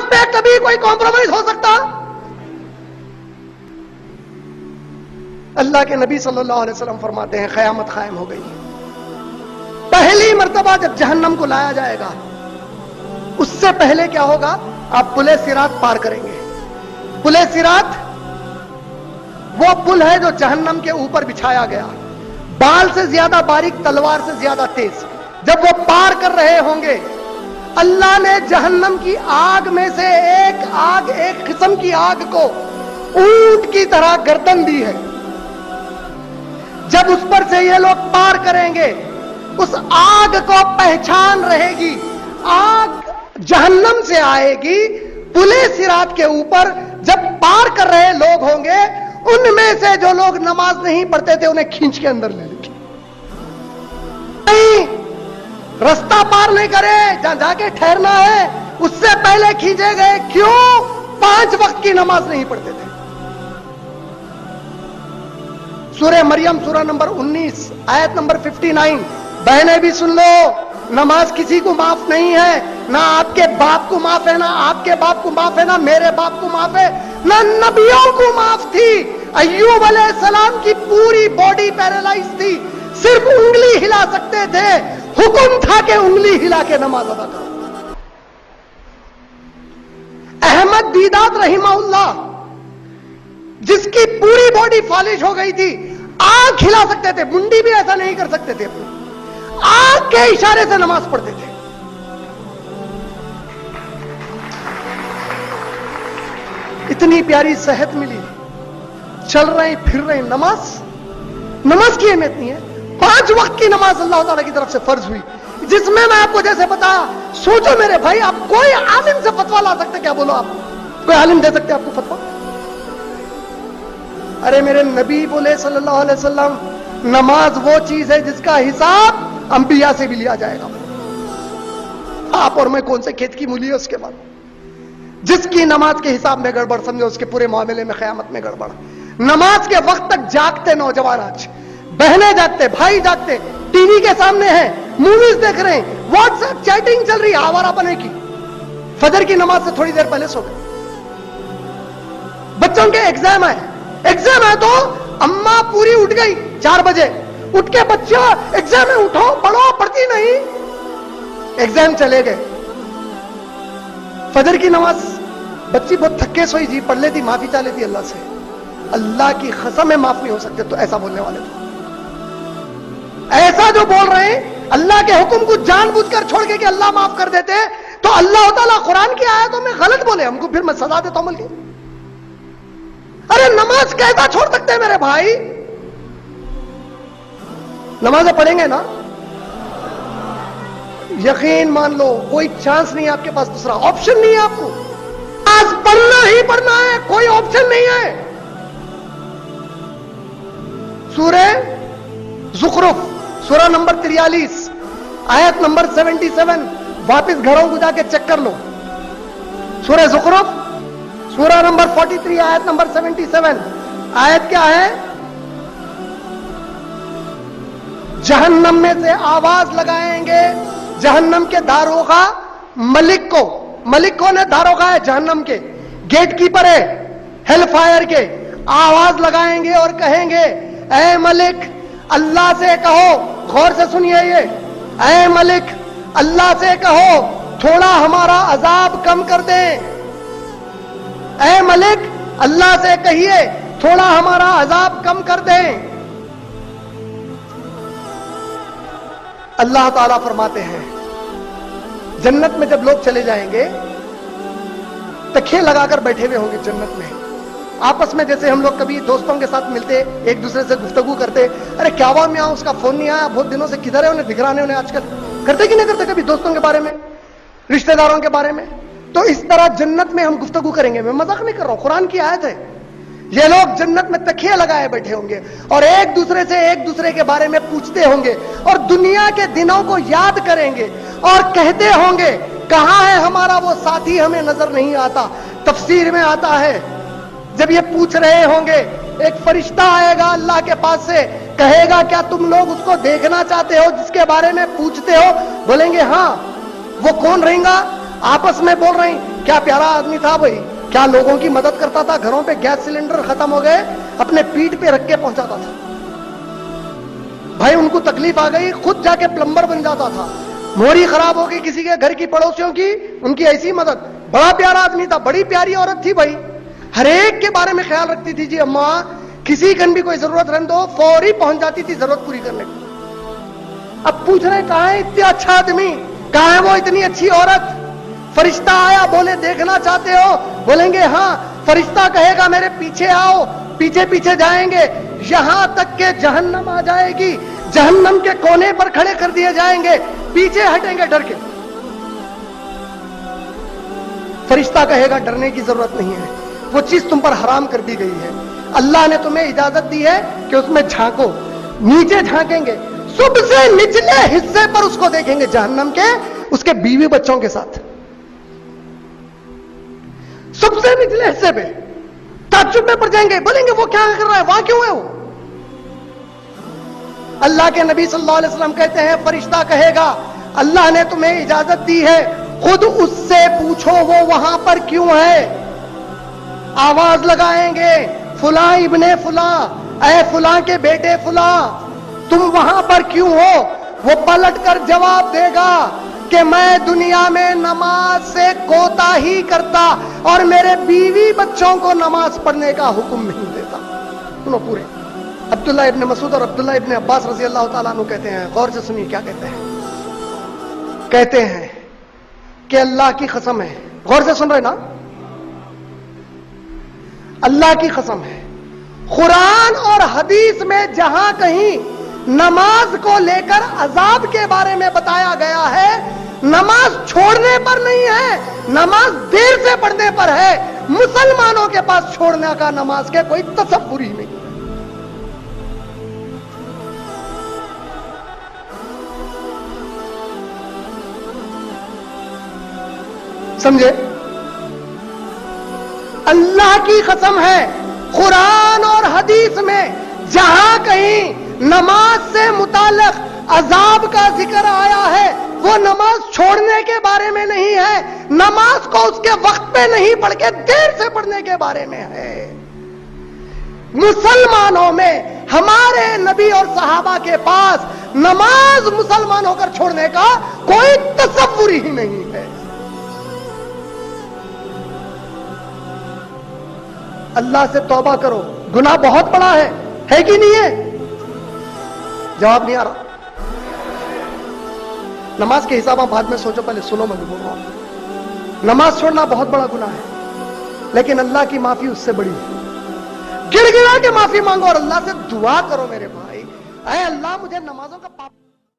पे कभी कोई कॉम्प्रोमाइज हो सकता? अल्लाह के नबी सल्लल्लाहु अलैहि वसल्लम फरमाते हैं क़यामत कायम हो गई, पहली मर्तबा जब जहन्नम को लाया जाएगा उससे पहले क्या होगा? आप पुले सिरात पार करेंगे। पुले सिरात वो पुल है जो जहन्नम के ऊपर बिछाया गया, बाल से ज्यादा बारीक, तलवार से ज्यादा तेज। जब वो पार कर रहे होंगे, अल्लाह ने जहन्नम की आग में से एक किस्म की आग को ऊंट की तरह गर्दन दी है। जब उस पर से ये लोग पार करेंगे, उस आग को पहचान रहेगी, आग जहन्नम से आएगी, पुले सिरात के ऊपर जब पार कर रहे लोग होंगे, उनमें से जो लोग नमाज नहीं पढ़ते थे उन्हें खींच के अंदर ले लेंगे। नहीं, रास्ता पार नहीं करे, जहां जाके ठहरना है उससे पहले खींचे गए। क्यों? 5 वक्त की नमाज नहीं पढ़ते थे। सूरह मरियम सूरह नंबर 19 आयत नंबर 59, बहनें भी सुन लो, नमाज किसी को माफ नहीं है, ना आपके बाप को माफ है, ना आपके बाप को माफ है, ना मेरे बाप को माफ है, ना नबियों को माफ थी। अय्यूब अलैहिस्सलाम की पूरी बॉडी पैरालाइज थी, सिर्फ उंगली हिला सकते थे, हुक्म था कि उंगली हिला के नमाज अदा करो। अहमद दीदात रहिमहुल्लाह, जिसकी पूरी बॉडी फालिश हो गई थी, आंख हिला सकते थे, मुंडी भी ऐसा नहीं कर सकते थे, अपनी आंख के इशारे से नमाज पढ़ते थे। इतनी प्यारी सेहत मिली, चल रहे फिर रहे, नमाज की अहमियत नहीं है। 5 वक्त की नमाज अल्लाह ताला की तरफ से फर्ज हुई, जिसमें मैं आपको जैसे बताया, सोचो मेरे भाई, आप कोई आलिम से फतवा ला सकते? क्या बोलो आप, कोई आलिम दे सकते आपको फतवा? अरे मेरे नबी बोले सल्लल्लाहु अलैहि वसल्लम, नमाज वो चीज है जिसका हिसाब अंबिया से भी लिया जाएगा। आप और मैं कौन से खेत की मूली है उसके बाद? जिसकी नमाज के हिसाब में गड़बड़, समझो उसके पूरे मामले में क़यामत में गड़बड़। नमाज के वक्त तक जागते नौजवान, आज बहनें जागते, भाई जागते, टीवी के सामने हैं, मूवीज देख रहे हैं, व्हाट्सएप चैटिंग चल रही है आवारा बने की, फजर की नमाज से थोड़ी देर पहले सो गए। बच्चों के एग्जाम है तो अम्मा पूरी उठ गई 4 बजे, उठ के बच्चा एग्जाम है, उठो पढ़ो, पढ़ती नहीं, एग्जाम चले गए। फजर की नमाज बच्ची बहुत थके सोई जी, पढ़ लेती, माफी चाह लेती अल्लाह से, अल्लाह की कसम है माफ नहीं हो सकते। तो ऐसा बोलने वाले तो ऐसा जो बोल रहे हैं, अल्लाह के हुक्म को जानबूझकर छोड़ के कि अल्लाह माफ कर देते, तो अल्लाह ताला कुरान की आयतों में गलत बोले, हमको फिर मैं सजा देता हूं बल्कि। अरे नमाज कैसा छोड़ सकते हैं मेरे भाई? नमाज़ें पढ़ेंगे ना, यकीन मान लो कोई चांस नहीं है आपके पास, दूसरा ऑप्शन नहीं है आपको, आज पढ़ना ही पढ़ना है, कोई ऑप्शन नहीं है। सूरह ज़ुख़रुफ़ सूरह नंबर 43 आयत नंबर 77, वापिस घरों को जाके चेक कर लो। सूरह ज़ुख़रुफ़ सूरह नंबर 43 आयत नंबर 77, आयत क्या है? जहन्नम में से आवाज लगाएंगे, जहन्नम के दारोगा मलिक को, मलिक कौन है? दारोगा है जहन्नम के, गेट कीपर है हेल फायर के, आवाज लगाएंगे और कहेंगे, ऐ मलिक अल्लाह से कहो, गौर से सुनिए ये, ऐ मलिक अल्लाह से कहो थोड़ा हमारा अजाब कम कर दे, ऐ मलिक अल्लाह से कहिए थोड़ा हमारा अजाब कम कर दे। अल्लाह ताला फरमाते हैं, जन्नत में जब लोग चले जाएंगे, तकिए लगाकर बैठे हुए होंगे जन्नत में, आपस में जैसे हम लोग कभी दोस्तों के साथ मिलते, एक दूसरे से गुफ्तगू करते, अरे क्या हुआ मियां, उसका फोन नहीं आया बहुत दिनों से, किधर है, उन्हें दिख रहा नहीं, उन्हें आजकल करते कि नहीं करते कभी दोस्तों के बारे में, रिश्तेदारों के बारे में? तो इस तरह जन्नत में हम गुफ्तगू करेंगे। मैं मजाक नहीं कर रहा हूं, कुरान की आयत है। ये लोग जन्नत में तकिए लगाए बैठे होंगे और एक दूसरे के बारे में पूछते होंगे और दुनिया के दिनों को याद करेंगे और कहते होंगे, कहां है हमारा वो साथी, हमें नजर नहीं आता। तफसीर में आता है, जब ये पूछ रहे होंगे, एक फरिश्ता आएगा अल्लाह के पास से, कहेगा, क्या तुम लोग उसको देखना चाहते हो जिसके बारे में पूछते हो? बोलेंगे हाँ। वो कौन रहेगा? आपस में बोल रहे हैं, क्या प्यारा आदमी था भाई, क्या लोगों की मदद करता था, घरों पे गैस सिलेंडर खत्म हो गए अपने पीठ पे रख के पहुंचाता था भाई, उनको तकलीफ आ गई खुद जाके प्लम्बर बन जाता था, मोरी खराब हो गई किसी के घर की पड़ोसियों की, उनकी ऐसी मदद, बड़ा प्यारा आदमी था, बड़ी प्यारी औरत थी भाई, हर एक के बारे में ख्याल रखती थी जी अम्मा, किसी कन भी कोई जरूरत रहने दो फौरी पहुंच जाती थी जरूरत पूरी करने को। अब पूछ रहे कहां है इतने अच्छा आदमी, कहां है वो इतनी अच्छी औरत? फरिश्ता आया, बोले देखना चाहते हो? बोलेंगे हाँ। फरिश्ता कहेगा मेरे पीछे आओ, पीछे पीछे जाएंगे, यहां तक के जहन्नम आ जाएगी, जहन्नम के कोने पर खड़े कर दिए जाएंगे, पीछे हटेंगे डर के। फरिश्ता कहेगा डरने की जरूरत नहीं है, वो चीज तुम पर हराम कर दी गई है, अल्लाह ने तुम्हें इजाजत दी है कि उसमें झांको। नीचे झांकेंगे, सबसे निचले हिस्से पर उसको देखेंगे जहन्नम के, उसके बीवी बच्चों के साथ, सबसे निचले हिस्से पे। ताज्जुब में पड़ जाएंगे, बोलेंगे वो क्या कर रहा है, वहां क्यों है वो? अल्लाह के नबी सल्लल्लाहु अलैहि वसल्लम कहते हैं फरिश्ता कहेगा अल्लाह ने तुम्हें इजाजत दी है, खुद उससे पूछो वो वहां पर क्यों है। आवाज लगाएंगे फुला इब्ने फुला, ऐ फुला के बेटे फुला, तुम वहां पर क्यों हो? वो पलट कर जवाब देगा कि मैं दुनिया में नमाज से कोताही करता और मेरे बीवी बच्चों को नमाज पढ़ने का हुक्म नहीं देता। सुनो पूरे। अब्दुल्ला इब्ने मसूद और अब्दुल्ला इब्ने अब्बास रजी अल्लाह ताला अन्हु कहते हैं, गौर से सुनिए क्या कहते हैं। कहते हैं कि अल्लाह की कसम है, गौर से सुन रहे ना, अल्लाह की कसम है, कुरान और हदीस में जहां कहीं नमाज को लेकर अजाब के बारे में बताया गया है, नमाज छोड़ने पर नहीं है, नमाज देर से पढ़ने पर है। मुसलमानों के पास छोड़ने का नमाज के कोई तसव्वुर ही नहीं। समझे? अल्लाह की कसम है, कुरान और हदीस में जहां कहीं नमाज से मुताल्लिक अजाब का जिक्र आया है, वो नमाज छोड़ने के बारे में नहीं है, नमाज को उसके वक्त पे नहीं पढ़ के देर से पढ़ने के बारे में है। मुसलमानों में हमारे नबी और सहाबा के पास नमाज मुसलमान होकर छोड़ने का कोई तसव्वुर ही नहीं है। अल्लाह से तौबा करो, गुनाह बहुत बड़ा है कि नहीं है? जवाब नहीं आ रहा। नमाज के हिसाब आप बाद में सोचो, पहले सुनो मैं बोल रहा हूं। नमाज छोड़ना बहुत बड़ा गुनाह है, लेकिन अल्लाह की माफी उससे बड़ी है। गिड़गिड़ा के माफी मांगो और अल्लाह से दुआ करो मेरे भाई, ऐ अल्लाह मुझे नमाजों का पाप